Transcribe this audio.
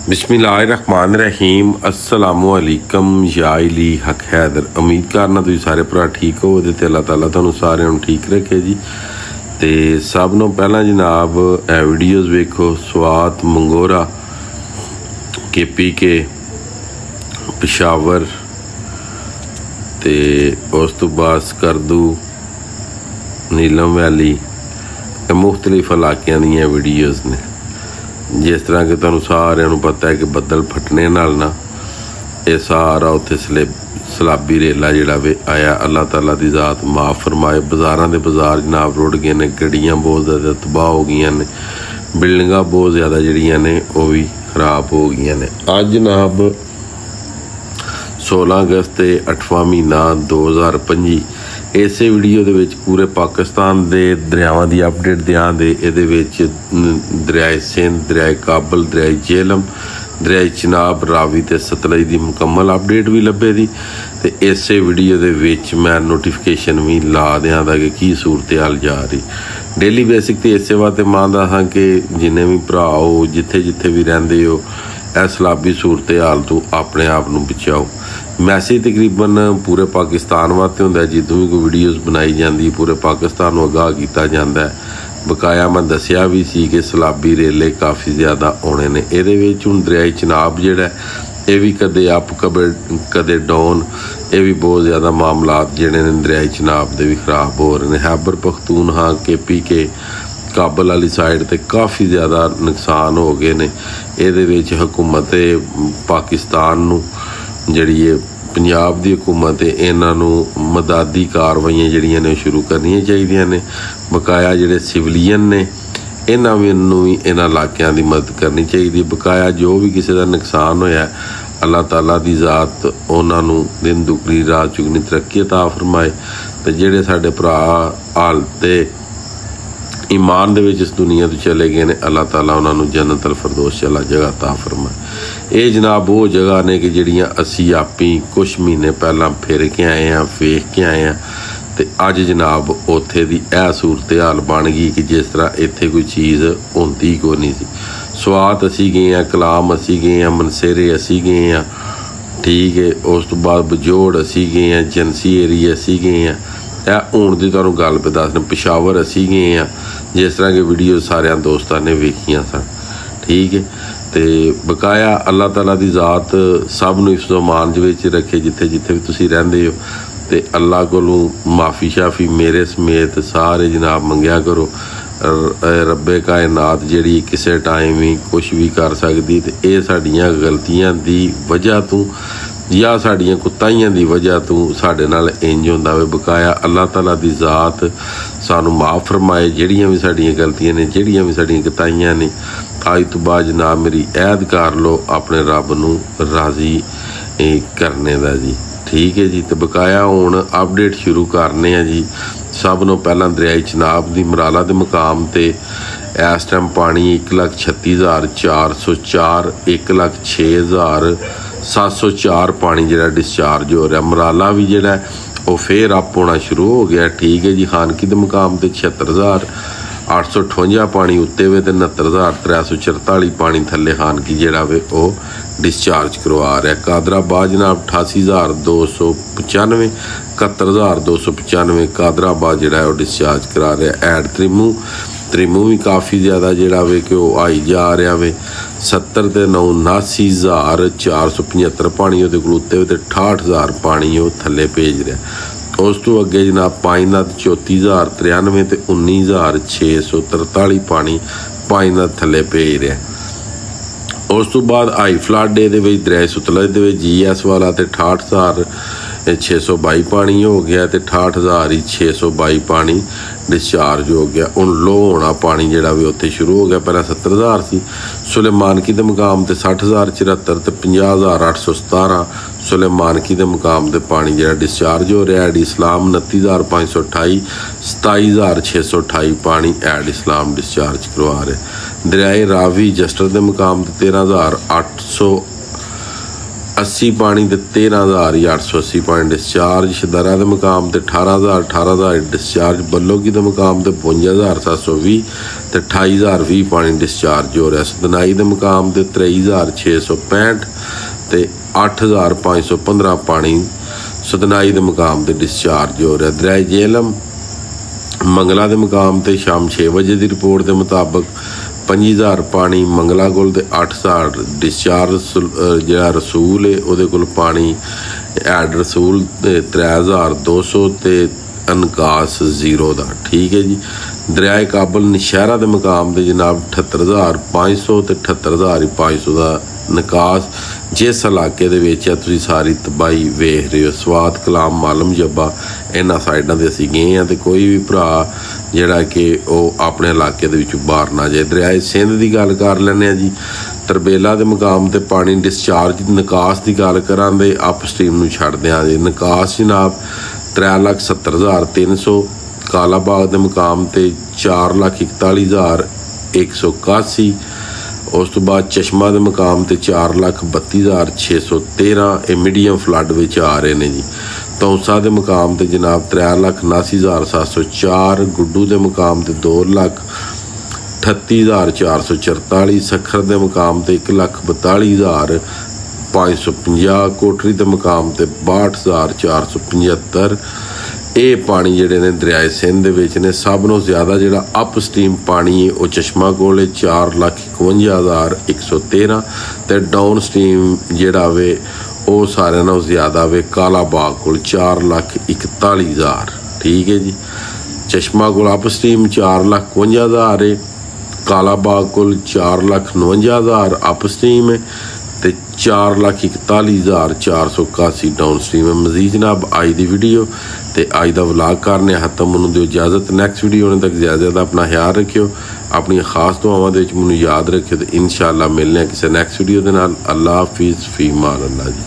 बिस्मिल्लाहिर्रहमानिर्रहीम अस्सलामुअलैकुम या अली हक हैदर। उम्मीद करना तुसीं सारे भरा ठीक हो ते अल्लाह ताला तुहानूं सारिਆਂ ਨੂੰ ठीक रखे जी। तो सब नूं पहला जनाब वीडियोज़ वेखो स्वात मंगोरा KPK पिशावर ते उस तो बाद स्कर्दू नीलम वैली मुख्तलिफ इलाकों दी वीडियोज़ ने। जिस तरह कि तुहानूं सारिਆਂ ਨੂੰ पता है कि बदल फटने नाल ना ये सारा उत्थे सलाबी रेला जिहड़ा वे आया। अल्लाह ताला दी ज़ात माफ़ फरमाए। बाज़ारां दे बाज़ार जनाब रुड़ गए ने, गड्डियां बहुत ज़्यादा तबाह हो गई ने, बिल्डिंगां बहुत ज़्यादा जिहड़ियां ने वो भी खराब हो गई ने। अज जनाब 16 अगस्त 8वां महीना 2025 इस वीडियो दे विच पूरे पाकिस्तान दे दरियावां दी अपडेट दियां दे। इहदे विच दरियाए सिंध, दरियाए काबल, दरियाए झेलम, दरियाए चिनाब, रावी ते सतलज दी मुकम्मल अपडेट भी लभे दी। ते इस वीडियो दे विच मैं नोटिफिकेशन भी ला दियां दा कि की सूरत हाल जा रही। डेली बेसिक ते इस वास्ते मानदा हां कि जिन्ने भी भरा हो जिथे जिथे भी रहिंदे हो इस सलाबी सूरत हाल तो अपने आप नूं बचाओ। मैसेज तकरीबन पूरे पाकिस्तान वास्ते हुंदा है। जिदों भी कोई वीडियोज़ बनाई जाती पूरे पाकिस्तान नूं आगाह किया जाता है। बकाया मैं दसिया भी सी कि सलाबी रेले काफ़ी ज़्यादा आने ने। इहदे विच हुण दरियाए चिनाब जिहड़ा ये भी कदे अप कदे डाउन, ये भी बहुत ज़्यादा मामलात जिहड़े ने दरियाए चिनाब दे भी खराब हो रहे हैं। खैबर पख्तूनख्वा KPK काबल वाली साइड ते काफ़ी ज़्यादा नुकसान हो गए ने। इहदे विच हुकूमत पाकिस्तान नूं जिहड़ी है पंजाब दी हुकूमत है इन्हां नूं मदादी कार्रवाइयां जिहड़ियां ने शुरू करनियां चाहीदियां ने। बकाया जिहड़े सिविलियन ने इन्हां नूं भी इन्हां इलाकिਆਂ दी मदद करनी चाहिए। बकाया जो भी किसी का नुकसान होया अल्लाह ताला दी ज़ात उन्हां नूं दिन दुगनी रात चुगनी तरक्की अता फरमाए। ते जिहड़े साडे भरा हालत ईमान दे विच इस दुनिया तो चले गए ने अल्लाह ताला उन्हां नूं जन्नत अल फिरदौस वाला जगह अता फरमाए। ये जनाब वो जगह ने कि जिहड़ियां असीं आपी कुछ महीने पहलां फिर के आए हैं, वेख के आए हैं। तो अज जनाब उत्थे दी यह सूरत हाल बन गई कि जिस तरह इत्थे कोई चीज़ होंदी कोई नहीं सी। स्वात असीं गए हैं, कलाम असीं गए हैं, मनसेरे असीं गए हैं, ठीक है। उस तो बाद बजोड़ असीं गए हैं, जनसी एरिया असीं गए हैं। हुण दी तुहानूं गल पे दसना पिशावर असीं गए हैं। जिस तरह की वीडियो सारे दोस्तों ने वेखियां सन, ठीक है। तो बकाया अल्लाह ताला दी ज़ात सब नूं इस मान विच रखे जिथे जिथे भी तुसीं रहिंदे हो। तो अल्लाह कोलों माफ़ी शाफी मेरे समेत सारे जनाब मंगया करो। रब्बे कायनात जिहड़ी किसी टाइम भी कुछ भी कर सकदी ते ये साडीआं गलतियां दी वजह तो या साड़ियाँ कुताइयां की वजह तो साढ़े नाल इंज होंदा वे। बकाया अल्लाह ताला दी ज़ात सानू माफ़ फरमाए जिहड़ियां भी साड़ियां गलतियां ने, जिहड़ियां भी साड़ियां कुताइयां ने। अज तो बाद जनाब मेरी ऐद कर लो अपने रब नूं राज़ी करने दा जी, ठीक है जी। तो बकाया हुण अपडेट शुरू करने हैं जी। सब नूं पहलां दरियाए चिनाब दी मराला दे मुकाम ते इस टाइम पानी 1,36,404 1,06,704 पानी जिहड़ा डिस्चार्ज हो रहा। मराला भी जिहड़ा वो फिर अप होना शुरू हो गया, ठीक है जी। खानकी दे मुकाम ते 76,858 पानी उत्ते वे ते 69,344 पानी थल्ले खानकी जिहड़ा वे वो डिस्चार्ज करवा रहा। कादराबाद जनाब 88,295 71,295 कादराबाद जिहड़ा वो डिस्चार्ज करा रहा। ऐड त्रिमू भी काफ़ी ज़्यादा जिहड़ा वे कि वो आई जा रहा वे। 70 ते 79,475 पानी वो उत्ते वे ते 68,000 पानी वो थल्ले भेज रहा। उस तो अगे जनाब 5,00,000 34,093 ते 19,643 पानी 5,00,000 थल्ले भेज रहा। उस तो बाद हाई फ्लड ये दरियाए सतलज दे GS वाला तो 68,622 पानी हो गया तो 68,622 पानी डिस्चार्ज हो गया। हुण लो होना पानी जिहड़ा भी उत्थे शुरू हो गया। पहले 70,000 सी। सुलेमानकी के मुकाम ते 60,074 ते 50,817 सुलेमानकी के मुकाम ते पानी जिहड़ा डिस्चार्ज हो रहा। ऐड इस्लाम 29,528 27,628 पानी ऐड इस्लाम डिस्चार्ज करवा रहे। दरियाए रावी जस्टर के मुकाम ते 13,800 80 ਪਾਣੀ ਤੇ 13,880 ਪਾਣੀ ਡਿਸਚਾਰਜ। ਸ਼ਦਰਾ ਦੇ ਮੁਕਾਮ ਤੇ 18,000 ਡਿਸਚਾਰਜ। ਬੱਲੋਗੀ ਦੇ ਮੁਕਾਮ ਤੇ 52,720 ਤੇ 28,020 ਪਾਣੀ ਡਿਸਚਾਰਜ ਹੋ ਰਿਹਾ। ਸਤਨਾਈ ਦੇ ਮੁਕਾਮ ਤੇ 23,665 ਤੇ 8,515 ਪਾਣੀ ਸਤਨਾਈ ਦੇ ਮੁਕਾਮ ਤੇ ਡਿਸਚਾਰਜ ਹੋ ਰਿਹਾ। ਦਰਿਆ ਜੇਹਲਮ ਮੰਗਲਾ ਦੇ ਮੁਕਾਮ ਤੇ ਸ਼ਾਮ 6 ਵਜੇ ਦੀ ਰਿਪੋਰਟ ਦੇ ਮੁਤਾਬਕ 25,000 ਪਾਣੀ ਮੰਗਲਾ ਕੋਲ ਤੇ 8,000 ਡਿਸਚਾਰਜ। ਜਿਹੜਾ ਰਸੂਲ ਹੈ ਉਹਦੇ ਕੋਲ ਪਾਣੀ ਐਡ ਰਸੂਲ 3,200 ਤੇ ਅਨਕਾਸ 0 ਦਾ। ਠੀਕ ਹੈ ਜੀ। ਦਰਿਆਏ ਕਾਬਲ ਨਸ਼ਹਿਰਾ ਦੇ ਮੁਕਾਮ ਤੇ ਜਨਾਬ 78,500 ਤੇ 78,500 ਦਾ ਨਿਕਾਸ। ਜਿਸ ਇਲਾਕੇ ਦੇ ਵਿੱਚ ਤੁਸੀਂ ਸਾਰੀ ਤਬਾਹੀ ਵੇਖ ਰਹੇ ਹੋ, ਸਵਾਤ ਕਲਾਮ ਮਾਲਮ ਜੱਬਾ ਇਹਨਾਂ ਸਾਈਡਾਂ 'ਤੇ ਅਸੀਂ ਗਏ ਹਾਂ, ਅਤੇ ਕੋਈ ਵੀ ਭਰਾ ਜਿਹੜਾ ਕਿ ਉਹ ਆਪਣੇ ਇਲਾਕੇ ਦੇ ਵਿੱਚ ਬਾਹਰ ਨਾ ਜਾਏ। ਦਰਿਆਏ ਸਿੰਧ ਦੀ ਗੱਲ ਕਰ ਲੈਂਦੇ ਹਾਂ ਜੀ। ਤਰਬੇਲਾ ਦੇ ਮੁਕਾਮ ਤੇ ਪਾਣੀ ਡਿਸਚਾਰਜ। ਨਿਕਾਸ ਦੀ ਗੱਲ ਕਰਾਂ ਤੇ ਅਪ ਸਟ੍ਰੀਮ ਨੂੰ ਛੱਡਦੇ ਹਾਂ ਜੀ। ਨਿਕਾਸ ਜਨਾਬ 3,70,300। ਕਾਲਾਬਾਗ ਦੇ ਮੁਕਾਮ ਤੇ 4,41,181। ਉਸ ਤੋਂ ਬਾਅਦ ਚਸ਼ਮਾ ਦੇ ਮੁਕਾਮ ਤੇ 4,32,613। ਇਹ ਮੀਡੀਅਮ ਫਲੱਡ ਵਿੱਚ ਆ ਰਹੇ ਨੇ ਜੀ। ਤੌਂਸਾ ਦੇ ਮੁਕਾਮ ਤੇ ਜਨਾਬ 3,79,704। ਗੁੱਡੂ ਦੇ ਮੁਕਾਮ ਤੇ 2,38,444। ਸੱਖਰ ਦੇ ਮੁਕਾਮ ਤੇ 1,42,550। ਕੋਟਰੀ ਦੇ ਮੁਕਾਮ ਤੇ 62,475। ਇਹ ਪਾਣੀ ਜਿਹੜੇ ਨੇ ਦਰਿਆਏ ਸਿੰਧ ਦੇ ਵਿੱਚ ਨੇ। ਸਭ ਨੂੰ ਜ਼ਿਆਦਾ ਜਿਹੜਾ ਅਪ ਸਟ੍ਰੀਮ ਪਾਣੀ ਹੈ ਉਹ ਚਸ਼ਮਾ ਕੋਲ 4,51,113 ਤੇ ਡਾਊਨ ਸਟ੍ਰੀਮ ਜਿਹੜਾ ਵੇ ਉਹ ਸਾਰਿਆਂ ਨਾਲੋਂ ਜ਼ਿਆਦਾ ਵੇ ਕਾਲਾਬਾਗ ਕੋਲ 4,41,000। ਠੀਕ ਹੈ ਜੀ। ਚਸ਼ਮਾ ਕੋਲ ਅਪ ਸਟ੍ਰੀਮ 4,52,000 ਹੈ। ਕਾਲਾਬਾਗ ਕੋਲ 4,49,000 ਅਪ ਸਟ੍ਰੀਮ ਹੈ ਤੇ 4,41,481 ਡਾਊਨ ਸਟ੍ਰੀਮ ਹੈ। ਮਜ਼ੀਦ ਜਨਾਬ ਅੱਜ ਦੀ ਵੀਡੀਓ ਤੇ ਅੱਜ ਦਾ ਵਲਾਗ ਕਰਨੇ ਖਤਮ। ਮੈਨੂੰ ਦਿਓ ਇਜਾਜ਼ਤ। ਨੈਕਸਟ ਵੀਡੀਓ ਹੋਣੇ ਤੱਕ ਜ਼ਿਆਦਾ ਆਪਣਾ ਖਿਆਲ ਰੱਖਿਓ। ਆਪਣੀਆਂ ਖਾਸ ਦੁਆਵਾਂ ਦੇ ਵਿੱਚ ਮੈਨੂੰ ਯਾਦ ਰੱਖਿਓ ਤੇ ਇਨਸ਼ਾਅੱਲਾ ਮਿਲਨੇ ਕਿਸੇ ਨੈਕਸਟ ਵੀਡੀਓ ਦੇ ਨਾਲ। ਅੱਲਾ ਹਾਫਿਜ਼। ਫੀ ਮਾਨ ਅੱਲਾ ਜੀ।